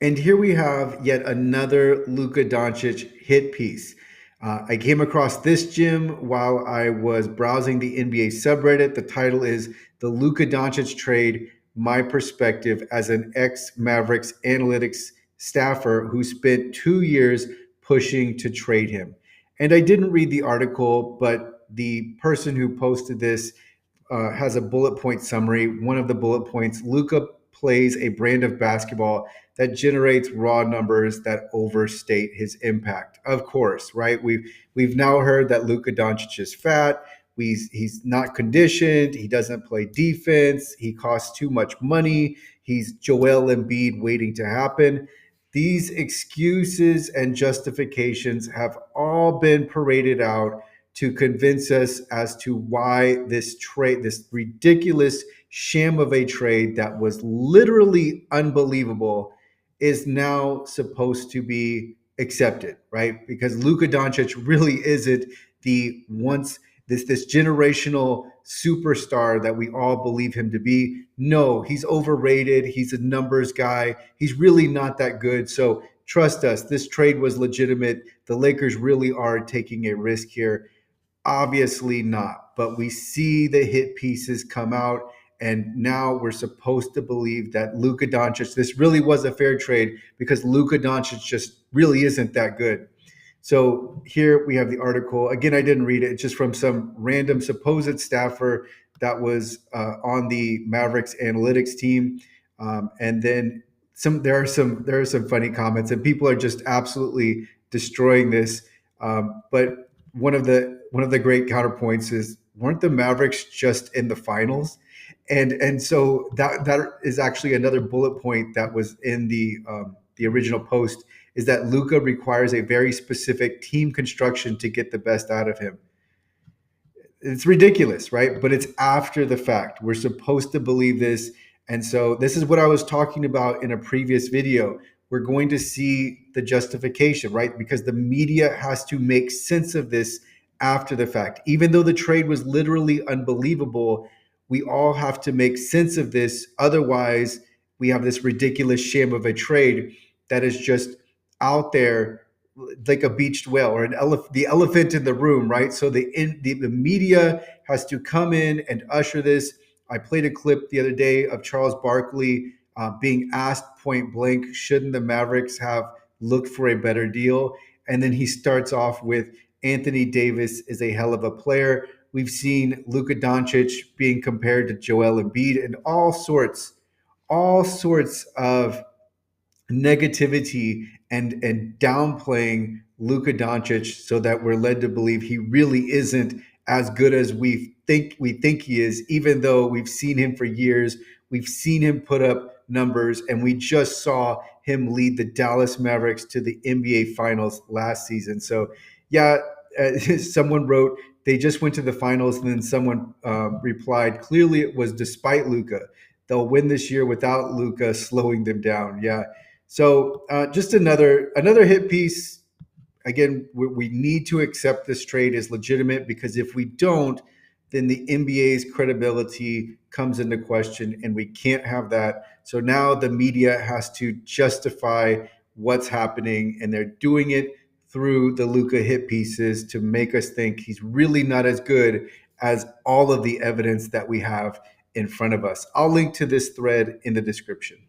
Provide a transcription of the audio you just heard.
And here we have yet another Luka Doncic hit piece. I came across this gem while I was browsing the NBA subreddit. The title is The Luka Doncic Trade: My Perspective as an ex Mavericks analytics staffer who spent 2 years pushing to trade him. And I didn't read the article, but the person who posted this has a bullet point summary. One of the bullet points: Luka plays a brand of basketball that generates raw numbers that overstate his impact. Of course, right? We've now heard that Luka Doncic is fat. He's not conditioned. He doesn't play defense. He costs too much money. He's Joel Embiid waiting to happen. These excuses and justifications have all been paraded out to convince us as to why this trade, this ridiculous sham of a trade that was literally unbelievable, is now supposed to be accepted, right? Because Luka Doncic really isn't the once this generational superstar that we all believe him to be. No, he's overrated. He's a numbers guy. He's really not that good. So trust us, this trade was legitimate. The Lakers really are taking a risk here. Obviously not, but we see the hit pieces come out, and now we're supposed to believe that Luka Doncic, this really was a fair trade because Luka Doncic just really isn't that good. So here we have the article. Again, I didn't read it. It's just from some random supposed staffer that was on the Mavericks analytics team, and then there are some funny comments, and people are just absolutely destroying this. But one of the great counterpoints is, weren't the Mavericks just in the finals? And so that is actually another bullet point that was in the original post, is that Luka requires a very specific team construction to get the best out of him. It's ridiculous, right? But it's after the fact. We're supposed to believe this. And so this is what I was talking about in a previous video. We're going to see the justification, right? Because the media has to make sense of this after the fact. Even though the trade was literally unbelievable, we all have to make sense of this. Otherwise, we have this ridiculous sham of a trade that is just out there like a beached whale or the elephant in the room, right? So the media has to come in and usher this. I played a clip the other day of Charles Barkley being asked point blank, shouldn't the Mavericks have looked for a better deal? And then he starts off with, Anthony Davis is a hell of a player. We've seen Luka Doncic being compared to Joel Embiid, and all sorts of negativity and downplaying Luka Doncic, so that we're led to believe he really isn't as good as we think he is, even though we've seen him for years. We've seen him put up numbers, and we just saw him lead the Dallas Mavericks to the NBA Finals last season. So, yeah, someone wrote they just went to the finals, and then someone replied, clearly it was despite Luka. They'll win this year without Luka slowing them down. Yeah, so just another hit piece. Again, we need to accept this trade as legitimate, because if we don't, then the NBA's credibility comes into question, and we can't have that. So now the media has to justify what's happening, and they're doing it through the Luka hit pieces to make us think he's really not as good as all of the evidence that we have in front of us. I'll link to this thread in the description.